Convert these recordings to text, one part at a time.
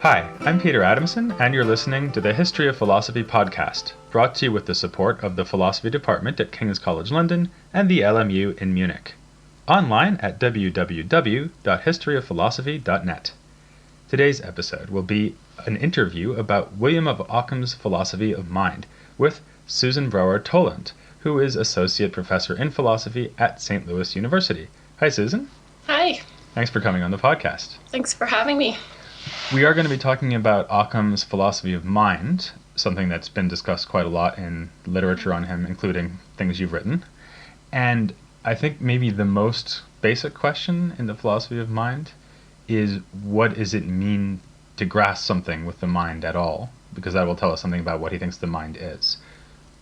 Hi, I'm Peter Adamson, and you're listening to the History of Philosophy podcast, brought to you with the support of the Philosophy Department at King's College London and the LMU in Munich. Online at www.historyofphilosophy.net. Today's episode will be an interview about William of Ockham's philosophy of mind with Susan Brower-Toland, who is Associate Professor in Philosophy at St. Louis University. Hi, Susan. Hi. Thanks for coming on the podcast. Thanks for having me. We are going to be talking about Ockham's philosophy of mind, something that's been discussed quite a lot in literature on him, including things you've written. And I think maybe the most basic question in the philosophy of mind is, what does it mean to grasp something with the mind at all? Because that will tell us something about what he thinks the mind is.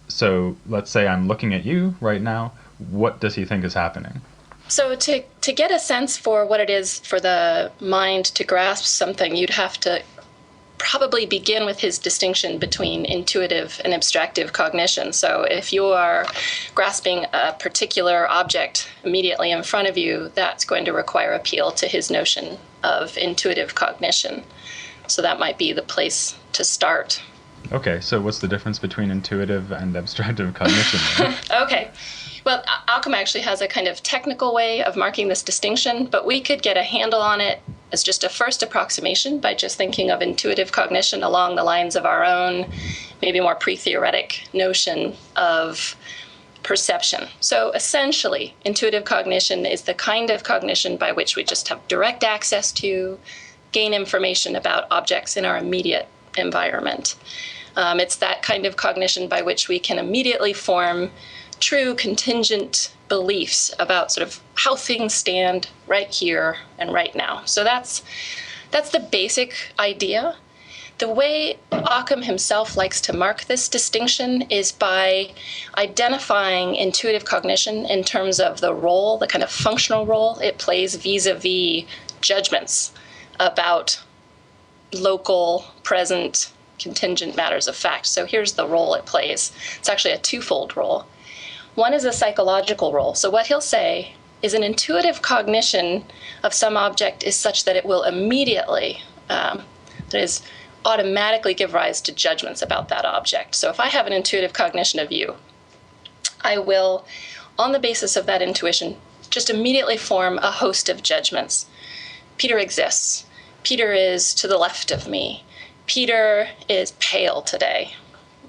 So let's say I'm looking at you right now. What does he think is happening? So to get a sense for what it is for the mind to grasp something, you'd have to probably begin with his distinction between intuitive and abstractive cognition. So if you are grasping a particular object immediately in front of you, that's going to require appeal to his notion of intuitive cognition. So that might be the place to start. Okay, so what's the difference between intuitive and abstractive cognition? Okay. Well, Ockham actually has a kind of technical way of marking this distinction, but we could get a handle on it as just a first approximation by just thinking of intuitive cognition along the lines of our own, maybe more pre-theoretic notion of perception. So essentially, intuitive cognition is the kind of cognition by which we just have direct access to gain information about objects in our immediate environment. It's that kind of cognition by which we can immediately form true contingent beliefs about sort of how things stand right here and right now. So that's the basic idea. The way Ockham himself likes to mark this distinction is by identifying intuitive cognition in terms of the role, the kind of functional role it plays vis-a-vis judgments about local, present, contingent matters of fact. So here's the role it plays. It's actually a twofold role. One is a psychological role. So what he'll say is an intuitive cognition of some object is such that it will immediately, that is, automatically give rise to judgments about that object. So if I have an intuitive cognition of you, I will, on the basis of that intuition, just immediately form a host of judgments. Peter exists. Peter is to the left of me. Peter is pale today.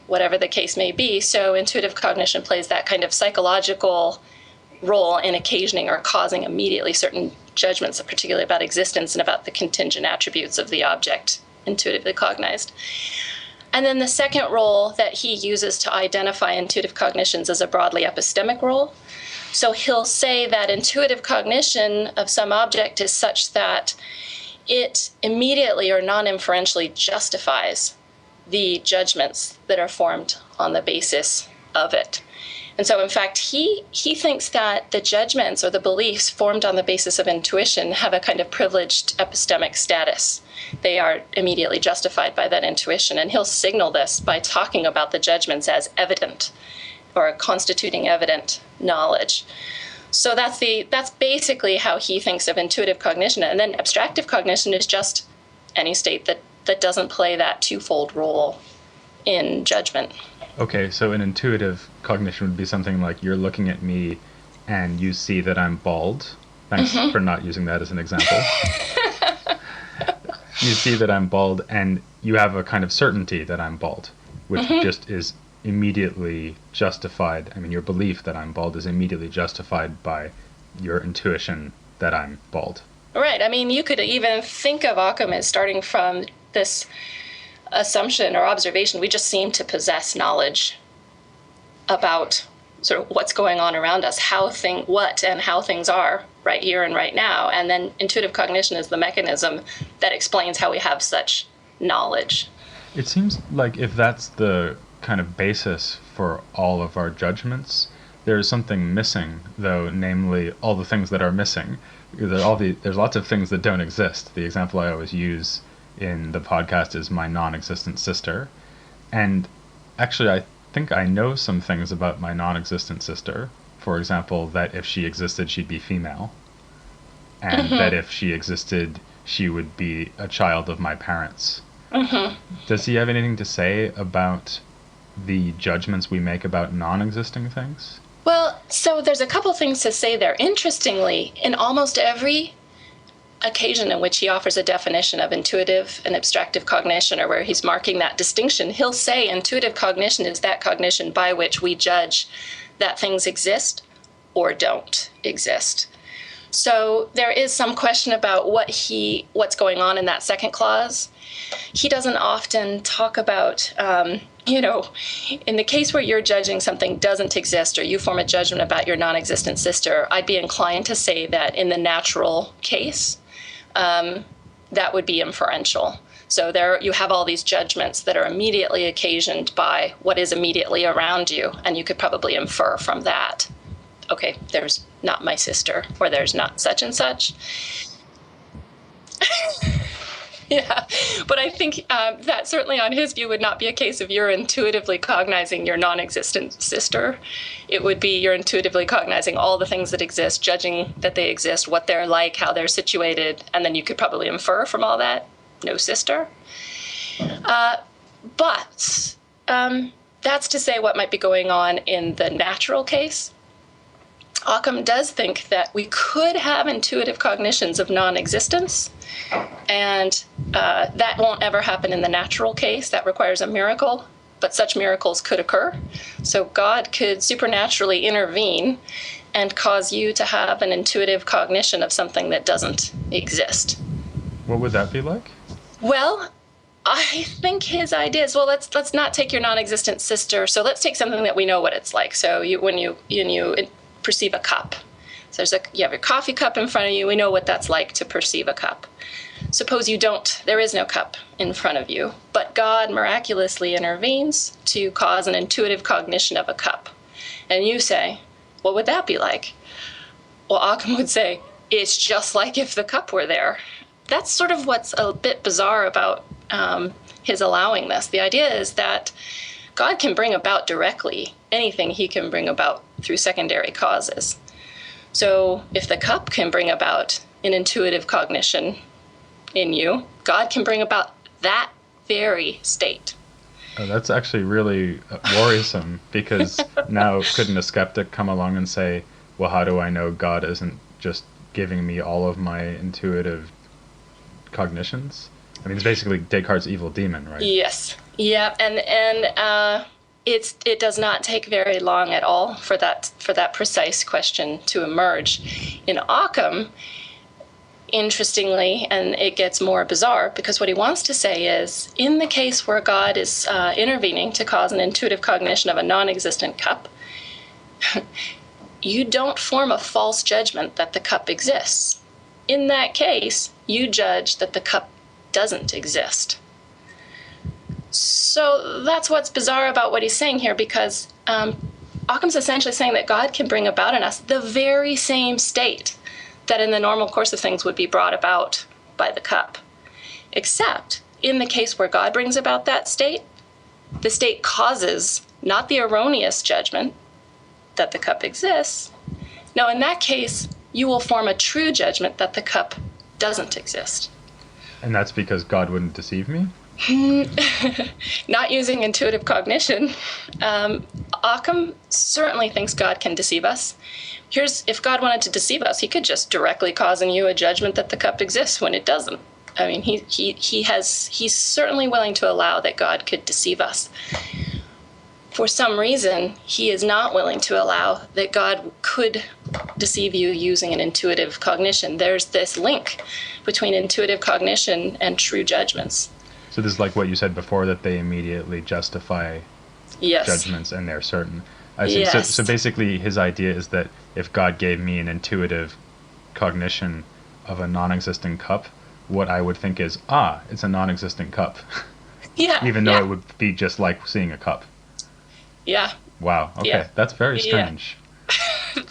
Whatever the case may be. So intuitive cognition plays that kind of psychological role in occasioning or causing immediately certain judgments, particularly about existence and about the contingent attributes of the object intuitively cognized. And then the second role that he uses to identify intuitive cognitions is a broadly epistemic role. So he'll say that intuitive cognition of some object is such that it immediately or non-inferentially justifies the judgments that are formed on the basis of it. And so, in fact, he thinks that the judgments or the beliefs formed on the basis of intuition have a kind of privileged epistemic status. They are immediately justified by that intuition, and he'll signal this by talking about the judgments as evident or constituting evident knowledge. So that's basically how he thinks of intuitive cognition. And then abstractive cognition is just any state that doesn't play that twofold role in judgment. Okay, so an intuitive cognition would be something like you're looking at me and you see that I'm bald. Thanks for not using that as an example. You see that I'm bald and you have a kind of certainty that I'm bald, which just is immediately justified. I mean, your belief that I'm bald is immediately justified by your intuition that I'm bald. Right. I mean, you could even think of Ockham as starting from this assumption or observation. We just seem to possess knowledge about sort of what's going on around us, what and how things are right here and right now. And then intuitive cognition is the mechanism that explains how we have such knowledge. It seems like if that's the kind of basis for all of our judgments, there's something missing, though, namely all the things that are missing. There's lots of things that don't exist. The example I always use in the podcast is my non-existent sister. And actually, I think I know some things about my non-existent sister. For example, that if she existed, she'd be female. And that if she existed, she would be a child of my parents. Mm-hmm. Does he have anything to say about the judgments we make about non-existing things? Well, so there's a couple things to say there. Interestingly, in almost every occasion in which he offers a definition of intuitive and abstractive cognition, or where he's marking that distinction, he'll say intuitive cognition is that cognition by which we judge that things exist or don't exist. So there is some question about what's going on in that second clause. He doesn't often talk about, in the case where you're judging something doesn't exist, or you form a judgment about your non-existent sister, I'd be inclined to say that in the natural case, that would be inferential. So there you have all these judgments that are immediately occasioned by what is immediately around you, and you could probably infer from that, okay, there's not my sister, or there's not such and such. Yeah, but I think that certainly on his view would not be a case of you're intuitively cognizing your non-existent sister. It would be you're intuitively cognizing all the things that exist, judging that they exist, what they're like, how they're situated, and then you could probably infer from all that, no sister. But that's to say what might be going on in the natural case. Ockham does think that we could have intuitive cognitions of non-existence, and that won't ever happen in the natural case. That requires a miracle, but such miracles could occur. So God could supernaturally intervene and cause you to have an intuitive cognition of something that doesn't exist. What would that be like? Well, I think his idea is, well, let's not take your non-existent sister. So let's take something that we know what it's like. So when you perceive a cup. So you have your coffee cup in front of you. We know what that's like to perceive a cup. Suppose you don't, there is no cup in front of you, but God miraculously intervenes to cause an intuitive cognition of a cup. And you say, what would that be like? Well, Ockham would say, it's just like if the cup were there. That's sort of what's a bit bizarre about his allowing this. The idea is that God can bring about directly anything he can bring about through secondary causes. So if the cup can bring about an intuitive cognition in you, God can bring about that very state. Oh, that's actually really worrisome, because now couldn't a skeptic come along and say, well, how do I know God isn't just giving me all of my intuitive cognitions? I mean, it's basically Descartes' evil demon, right? Yes. Yeah, and it does not take very long at all for that precise question to emerge. In Ockham, interestingly, and it gets more bizarre, because what he wants to say is, in the case where God is intervening to cause an intuitive cognition of a non-existent cup, you don't form a false judgment that the cup exists. In that case, you judge that the cup doesn't exist. So that's what's bizarre about what he's saying here, because Occam's essentially saying that God can bring about in us the very same state that in the normal course of things would be brought about by the cup. Except in the case where God brings about that state, the state causes not the erroneous judgment that the cup exists. No, in that case, you will form a true judgment that the cup doesn't exist. And that's because God wouldn't deceive me? Not using intuitive cognition. Ockham certainly thinks God can deceive us. If God wanted to deceive us, he could just directly cause in you a judgment that the cup exists when it doesn't. I mean, he's certainly willing to allow that God could deceive us. For some reason, he is not willing to allow that God could deceive you using an intuitive cognition. There's this link between intuitive cognition and true judgments. So this is like what you said before, that they immediately justify judgments and they're certain. I see. Yes. So basically his idea is that if God gave me an intuitive cognition of a non-existent cup, what I would think is, it's a non-existent cup. Yeah. Even though it would be just like seeing a cup. Yeah. Wow. Okay. Yeah. That's very strange. Yeah.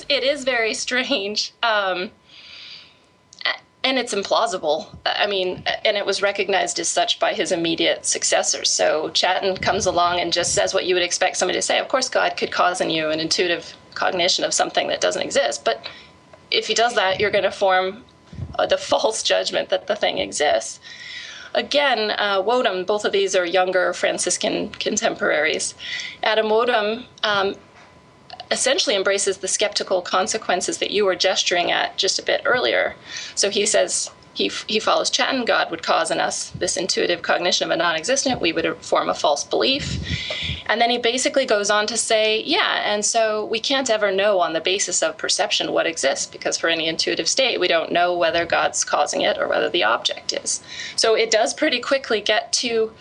It is very strange. And it's implausible. I mean, and it was recognized as such by his immediate successors. So Chatton comes along and just says what you would expect somebody to say. Of course, God could cause in you an intuitive cognition of something that doesn't exist. But if he does that, you're going to form the false judgment that the thing exists. Again, Woדם, both of these are younger Franciscan contemporaries. Adam Woדם essentially embraces the skeptical consequences that you were gesturing at just a bit earlier. So he says he follows Chatton. God would cause in us this intuitive cognition of a non-existent. We would form a false belief. And then he basically goes on to say, yeah, and so we can't ever know on the basis of perception what exists, because for any intuitive state, we don't know whether God's causing it or whether the object is. So it does pretty quickly get to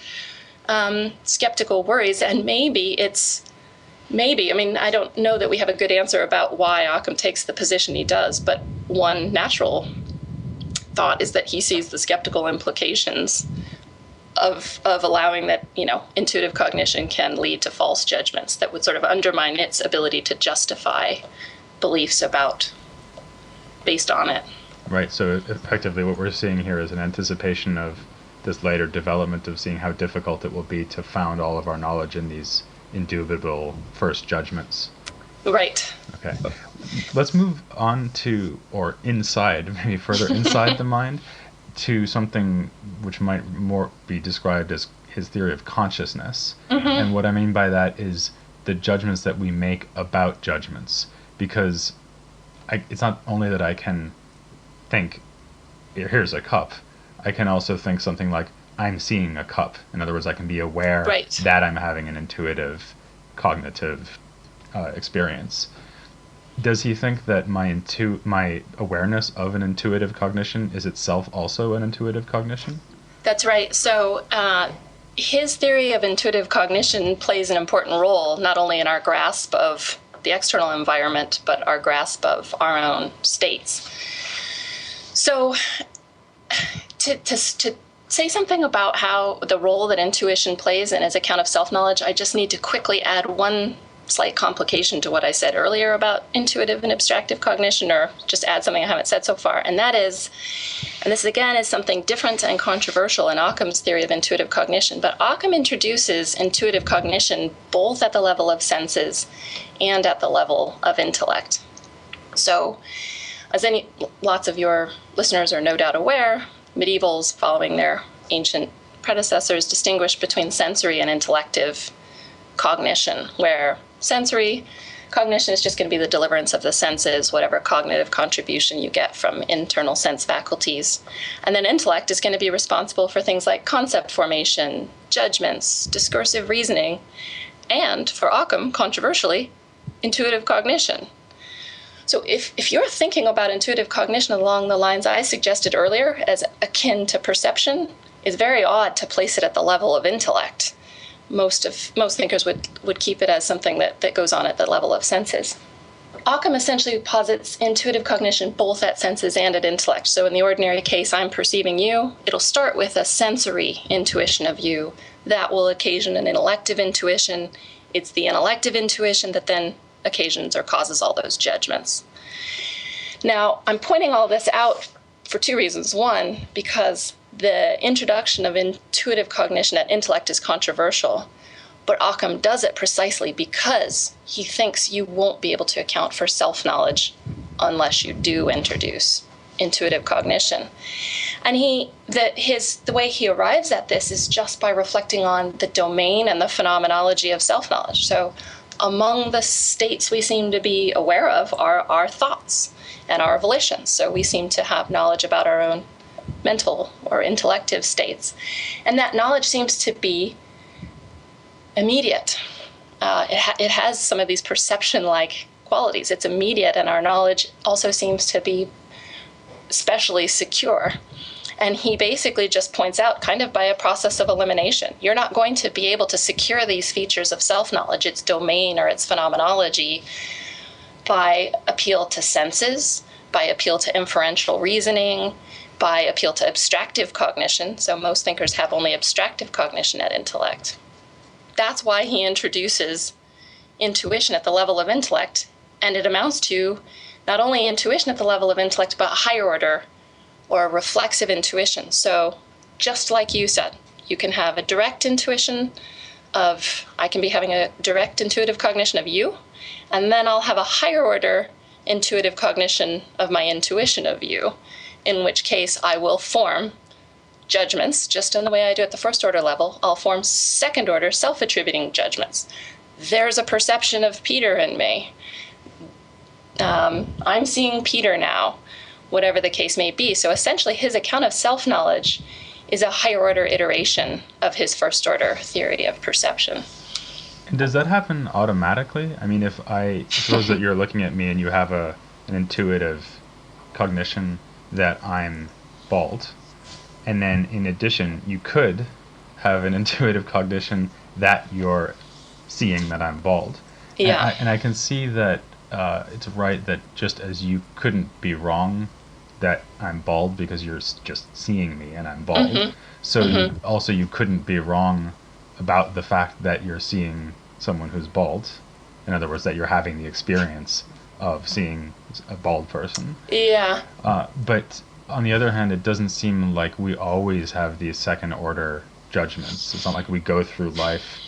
skeptical worries, and maybe, I mean, I don't know that we have a good answer about why Ockham takes the position he does, but one natural thought is that he sees the skeptical implications of allowing that, intuitive cognition can lead to false judgments that would sort of undermine its ability to justify beliefs based on it. Right, so effectively what we're seeing here is an anticipation of this later development of seeing how difficult it will be to found all of our knowledge in these indubitable first judgments. Right. Okay. Let's move on to, or inside, maybe further inside the mind, to something which might more be described as his theory of consciousness. Mm-hmm. And what I mean by that is the judgments that we make about judgments. Because it's not only that I can think, here's a cup, I can also think something like, I'm seeing a cup. In other words, I can be aware that I'm having an intuitive, cognitive experience. Does he think that my awareness of an intuitive cognition is itself also an intuitive cognition? That's right. So his theory of intuitive cognition plays an important role, not only in our grasp of the external environment, but our grasp of our own states. So to say something about how the role that intuition plays in his account of self-knowledge, I just need to quickly add one slight complication to what I said earlier about intuitive and abstractive cognition, or just add something I haven't said so far. And that is, and this again is something different and controversial in Occam's theory of intuitive cognition, but Ockham introduces intuitive cognition both at the level of senses and at the level of intellect. So, as lots of your listeners are no doubt aware, medievals, following their ancient predecessors, distinguished between sensory and intellective cognition, where sensory cognition is just going to be the deliverance of the senses, whatever cognitive contribution you get from internal sense faculties. And then intellect is going to be responsible for things like concept formation, judgments, discursive reasoning, and, for Occam, controversially, intuitive cognition. So if you're thinking about intuitive cognition along the lines I suggested earlier as akin to perception, it's very odd to place it at the level of intellect. Most thinkers would keep it as something that goes on at the level of senses. Ockham essentially posits intuitive cognition both at senses and at intellect. So in the ordinary case, I'm perceiving you. It'll start with a sensory intuition of you. That will occasion an intellective intuition. It's the intellective intuition that then occasions or causes all those judgments. Now, I'm pointing all this out for two reasons. One, because the introduction of intuitive cognition at intellect is controversial, but Ockham does it precisely because he thinks you won't be able to account for self-knowledge unless you do introduce intuitive cognition. And the way he arrives at this is just by reflecting on the domain and the phenomenology of self-knowledge. So among the states we seem to be aware of are our thoughts and our volitions. So we seem to have knowledge about our own mental or intellective states. And that knowledge seems to be immediate. It has some of these perception-like qualities. It's immediate, and our knowledge also seems to be especially secure. And he basically just points out, kind of by a process of elimination, you're not going to be able to secure these features of self-knowledge, its domain or its phenomenology, by appeal to senses, by appeal to inferential reasoning, by appeal to abstractive cognition. So most thinkers have only abstractive cognition at intellect. That's why he introduces intuition at the level of intellect, and it amounts to not only intuition at the level of intellect, but higher order or reflexive intuition. So just like you said, you can have a direct intuition I can be having a direct intuitive cognition of you, and then I'll have a higher order intuitive cognition of my intuition of you. in which case I will form judgments, just in the way I do at the first order level. I'll form second order self-attributing judgments. There's a perception of Peter in me. I'm seeing Peter now, whatever the case may be. So essentially his account of self-knowledge is a higher order iteration of his first order theory of perception. And does that happen automatically? I mean, if I suppose that you're looking at me and you have an intuitive cognition that I'm bald, and then in addition, you could have an intuitive cognition that you're seeing that I'm bald. Yeah. And I can see that it's right that just as you couldn't be wrong that I'm bald because you're just seeing me and I'm bald, Mm-hmm. so Mm-hmm. you couldn't be wrong about the fact that you're seeing someone who's bald. In other words, that you're having the experience of seeing a bald person. Yeah. But on the other hand, it doesn't seem like we always have these second order judgments. It's not like we go through life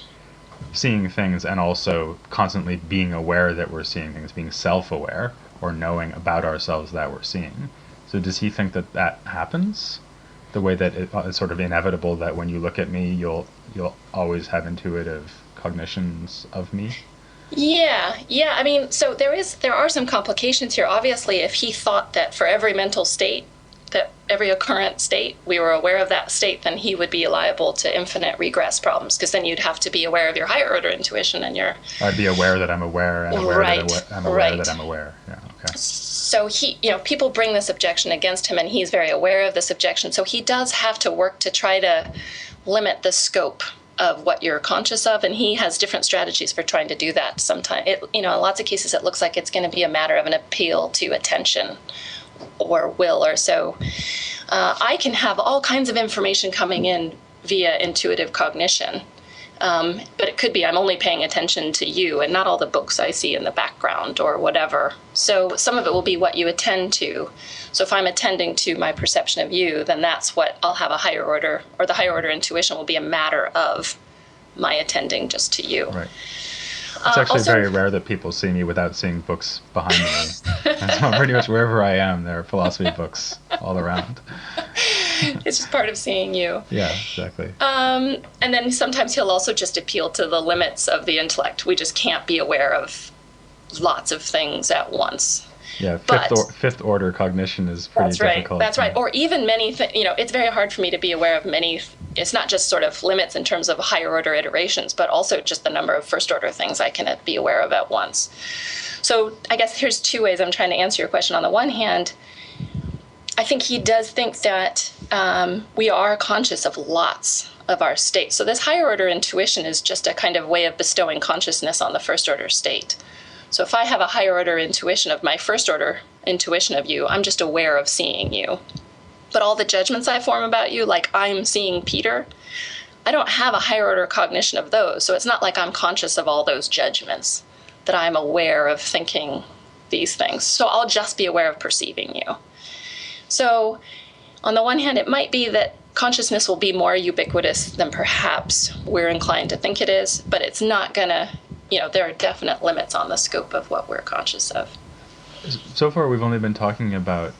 seeing things and also constantly being aware that we're seeing things, being self-aware or knowing about ourselves that we're seeing. So does he think that that happens? The way that it's sort of inevitable that when you look at me, you'll always have intuitive cognitions of me? Yeah. I mean, so there are some complications here. Obviously, if he thought that for every mental state, that every occurrent state, we were aware of that state, then he would be liable to infinite regress problems, because then you'd have to be aware of your higher order intuition and your... I'd be aware that I'm aware and aware that I'm aware that I'm aware. Yeah, okay. So people bring this objection against him, and he's very aware of this objection. So he does have to work to try to limit the scope of what you're conscious of, and he has different strategies for trying to do that. Sometimes, in lots of cases, it looks like it's going to be a matter of an appeal to attention or will or so. I can have all kinds of information coming in via intuitive cognition, but it could be I'm only paying attention to you and not all the books I see in the background or whatever. So some of it will be what you attend to. So if I'm attending to my perception of you, then that's what I'll have a higher order, or the higher order intuition will be a matter of my attending just to you. Right. It's actually also very rare that people see me without seeing books behind me. And so pretty much wherever I am, there are philosophy books all around. It's just part of seeing you. Yeah, exactly. And then sometimes he'll also just appeal to the limits of the intellect. We just can't be aware of lots of things at once. Yeah, fifth order cognition is pretty difficult. That's right. Or even many things, it's very hard for me to be aware of many. It's not just sort of limits in terms of higher order iterations, but also just the number of first order things I can be aware of at once. So I guess here's two ways I'm trying to answer your question. On the one hand, I think he does think that we are conscious of lots of our states. So this higher order intuition is just a kind of way of bestowing consciousness on the first order state. So if I have a higher order intuition of my first order intuition of you, I'm just aware of seeing you. But all the judgments I form about you, like I'm seeing Peter, I don't have a higher order cognition of those. So it's not like I'm conscious of all those judgments, that I'm aware of thinking these things. So I'll just be aware of perceiving you. So on the one hand, it might be that consciousness will be more ubiquitous than perhaps we're inclined to think it is, but it's not going to, there are definite limits on the scope of what we're conscious of. So far, we've only been talking about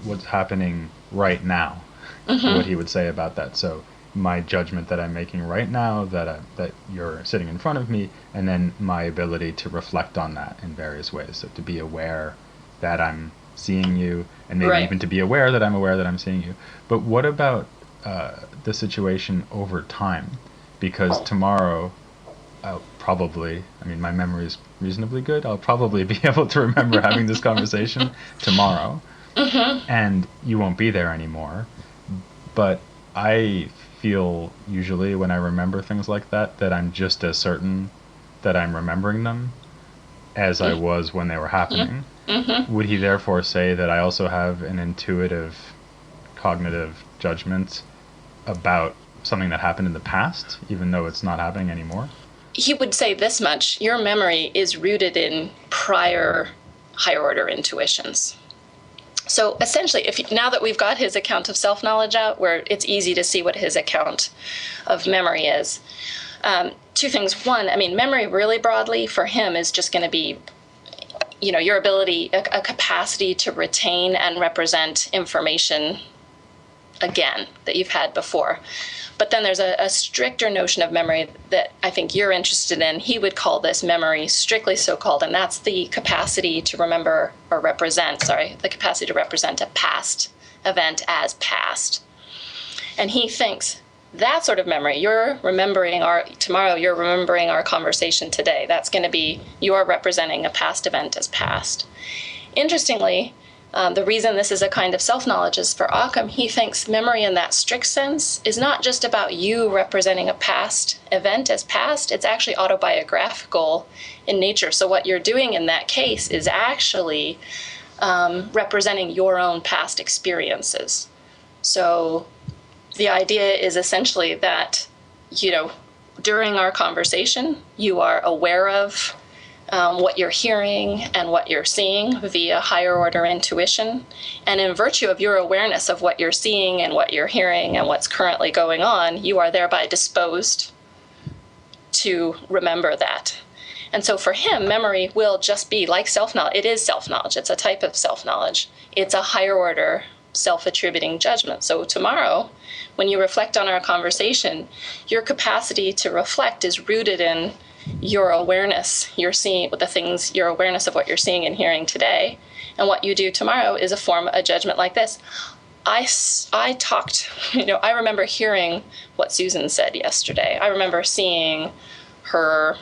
what's happening right now, what he would say about that. So my judgment that I'm making right now, that you're sitting in front of me, and then my ability to reflect on that in various ways. So to be aware that I'm seeing you, and maybe even to be aware that I'm aware that I'm seeing you. But what about the situation over time? Because tomorrow, I'll probably, my memory is reasonably good, I'll probably be able to remember having this conversation tomorrow, and you won't be there anymore. But I feel usually when I remember things like that I'm just as certain that I'm remembering them as I was when they were happening. Would he therefore say that I also have an intuitive cognitive judgment about something that happened in the past, even though it's not happening anymore? He would say this much: your memory is rooted in prior higher order intuitions. So essentially, now that we've got his account of self-knowledge out, where it's easy to see what his account of memory is, two things. One, memory really broadly for him is just going to be your ability, a capacity to retain and represent information again that you've had before. But then there's a stricter notion of memory that I think you're interested in. He would call this memory, strictly so-called, and that's the capacity to remember or represent, the capacity to represent a past event as past. And he thinks that sort of memory, you're remembering our conversation today. That's going to be, you're representing a past event as past. Interestingly, the reason this is a kind of self-knowledge is for Ockham, he thinks memory in that strict sense is not just about you representing a past event as past, it's actually autobiographical in nature. So what you're doing in that case is actually representing your own past experiences. So the idea is essentially that, during our conversation, you are aware of what you're hearing and what you're seeing via higher order intuition. And in virtue of your awareness of what you're seeing and what you're hearing and what's currently going on, you are thereby disposed to remember that. And so for him, memory will just be like self-knowledge. It is self-knowledge. It's a type of self-knowledge. It's a higher order self-attributing judgment. So tomorrow, when you reflect on our conversation, your capacity to reflect is rooted in your awareness, your awareness of what you're seeing and hearing today. And what you do tomorrow is a judgment like this. I talked, I remember hearing what Susan said yesterday. I remember seeing her,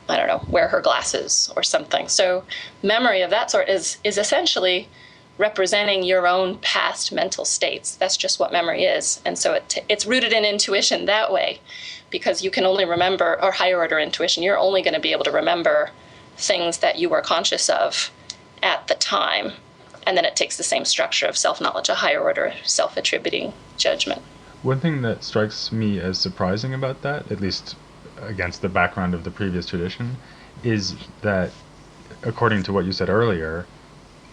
wear her glasses or something. So memory of that sort is essentially representing your own past mental states. That's just what memory is. And so it's rooted in intuition that way, because you can only remember, or higher order intuition, you're only going to be able to remember things that you were conscious of at the time. And then it takes the same structure of self-knowledge, a higher order self-attributing judgment. One thing that strikes me as surprising about that, at least against the background of the previous tradition, is that, according to what you said earlier,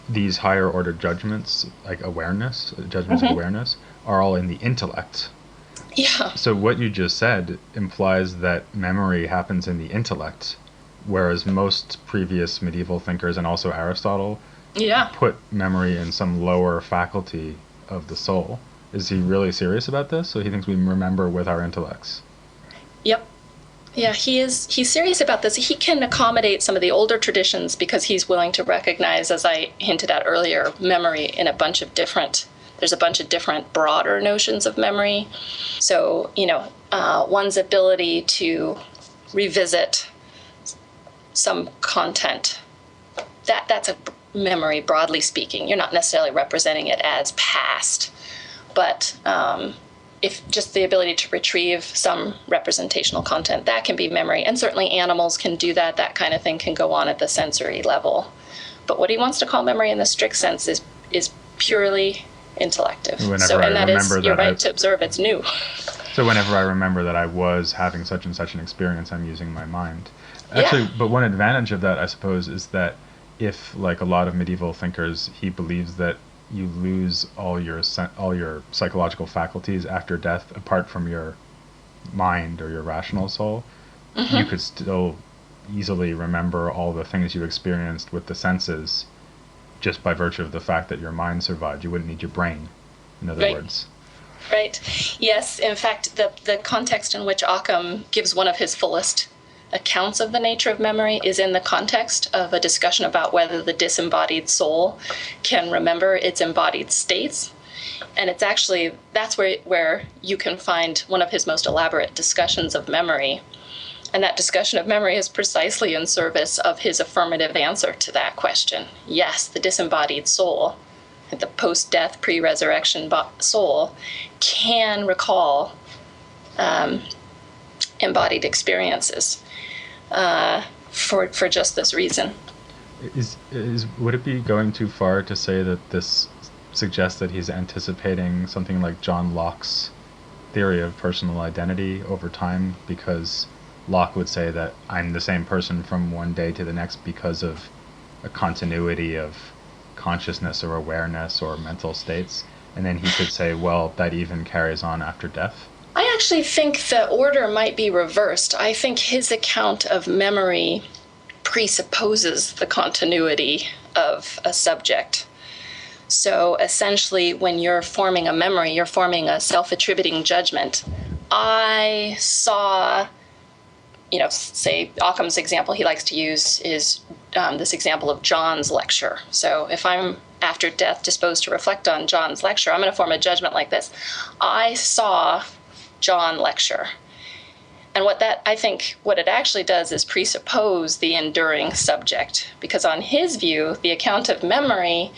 these higher order judgments, like judgments of awareness, are all in the intellect. Yeah. So what you just said implies that memory happens in the intellect, whereas most previous medieval thinkers, and also Aristotle, put memory in some lower faculty of the soul. Is he really serious about this? So he thinks we remember with our intellects. Yep. Yeah, he's serious about this. He can accommodate some of the older traditions because he's willing to recognize, as I hinted at earlier, memory in there's a bunch of different broader notions of memory. So, one's ability to revisit some content, that's a memory, broadly speaking. You're not necessarily representing it as past, but if just the ability to retrieve some representational content, that can be memory. And certainly animals can do that. That kind of thing can go on at the sensory level. But what he wants to call memory in the strict sense is purely intellective. You're right to observe it's new. So whenever I remember that I was having such and such an experience, I'm using my mind. Actually, but one advantage of that, I suppose, is that if, like a lot of medieval thinkers, he believes that you lose all your psychological faculties after death, apart from your mind or your rational soul, you could still easily remember all the things you experienced with the senses just by virtue of the fact that your mind survived. You wouldn't need your brain, in other words. Right. Yes. In fact, the context in which Ockham gives one of his fullest accounts of the nature of memory is in the context of a discussion about whether the disembodied soul can remember its embodied states. And it's actually, that's where you can find one of his most elaborate discussions of memory. And that discussion of memory is precisely in service of his affirmative answer to that question. Yes, the disembodied soul, the post-death, pre-resurrection soul, can recall embodied experiences for just this reason. Would it be going too far to say that this suggests that he's anticipating something like John Locke's theory of personal identity over time, because Locke would say that I'm the same person from one day to the next because of a continuity of consciousness or awareness or mental states, and then he could say, well, that even carries on after death? I actually think the order might be reversed. I think his account of memory presupposes the continuity of a subject. So essentially, when you're forming a memory, you're forming a self-attributing judgment. I saw, say Ockham's example he likes to use is this example of John's lecture. So if I'm after death disposed to reflect on John's lecture, I'm going to form a judgment like this. I saw John lecture. And what it actually does is presuppose the enduring subject, because on his view, the account of memory,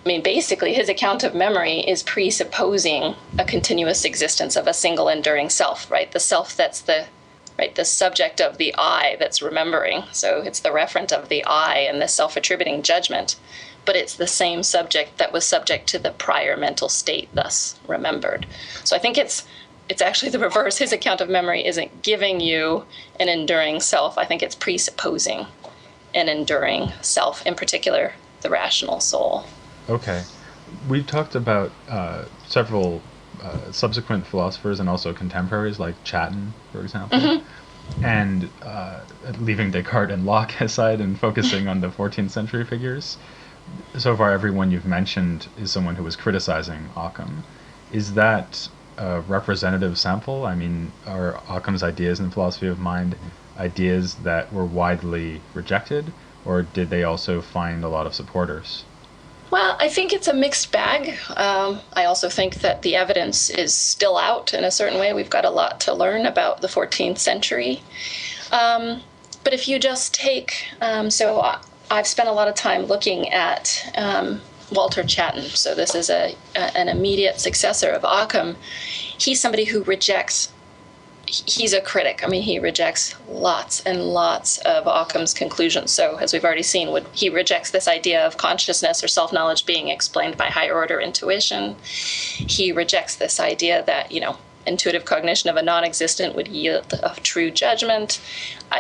basically his account of memory is presupposing a continuous existence of a single enduring self, right? The self that's the subject of the I that's remembering. So it's the referent of the I and the self-attributing judgment, but it's the same subject that was subject to the prior mental state, thus remembered. So I think it's actually the reverse. His account of memory isn't giving you an enduring self. I think it's presupposing an enduring self, in particular, the rational soul. Okay. We've talked about several subsequent philosophers and also contemporaries like Chatton, for example. Mm-hmm. And leaving Descartes and Locke aside and focusing on the 14th century figures, so far everyone you've mentioned is someone who was criticizing Occam. Is that a representative sample? Are Occam's ideas in philosophy of mind ideas that were widely rejected, or did they also find a lot of supporters? Well, I think it's a mixed bag. I also think that the evidence is still out in a certain way. We've got a lot to learn about the 14th century. But if you just take, I've spent a lot of time looking at Walter Chatton. So this is an immediate successor of Ockham. He's somebody who rejects, he's a critic. He rejects lots and lots of Ockham's conclusions. So as we've already seen, he rejects this idea of consciousness or self-knowledge being explained by higher order intuition. He rejects this idea that, intuitive cognition of a non-existent would yield a true judgment.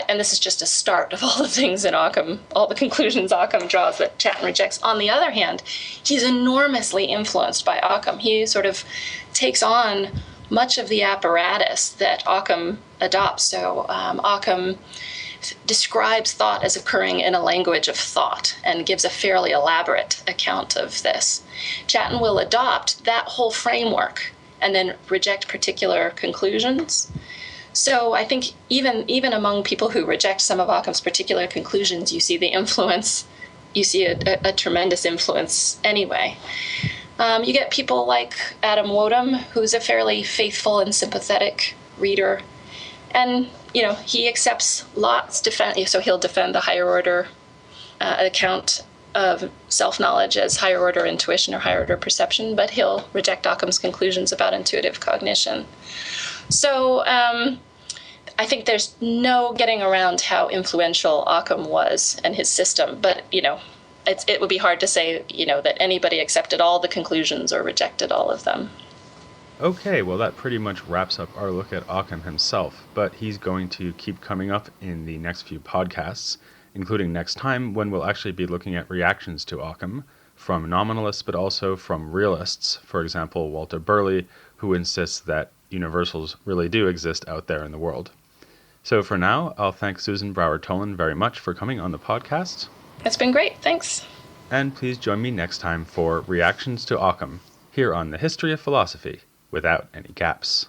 And this is just a start of all the things in Ockham, all the conclusions Ockham draws that Chatton rejects. On the other hand, he's enormously influenced by Ockham. He sort of takes on much of the apparatus that Ockham adopts. So Ockham describes thought as occurring in a language of thought and gives a fairly elaborate account of this. Chatton will adopt that whole framework and then reject particular conclusions. So I think even among people who reject some of Ockham's particular conclusions, you see the influence, you see a tremendous influence anyway. You get people like Adam Wodum, who's a fairly faithful and sympathetic reader. And, he accepts Locke's defense, so he'll defend the higher order account of self-knowledge as higher order intuition or higher order perception, but he'll reject Ockham's conclusions about intuitive cognition. So I think there's no getting around how influential Ockham was and his system, but, it would be hard to say, that anybody accepted all the conclusions or rejected all of them. Okay, well, that pretty much wraps up our look at Ockham himself, but he's going to keep coming up in the next few podcasts, including next time when we'll actually be looking at reactions to Ockham from nominalists, but also from realists, for example, Walter Burley, who insists that universals really do exist out there in the world. So for now, I'll thank Susan Brower-Toland very much for coming on the podcast. It's been great, thanks. And please join me next time for Reactions to Ockham, here on The History of Philosophy, without any gaps.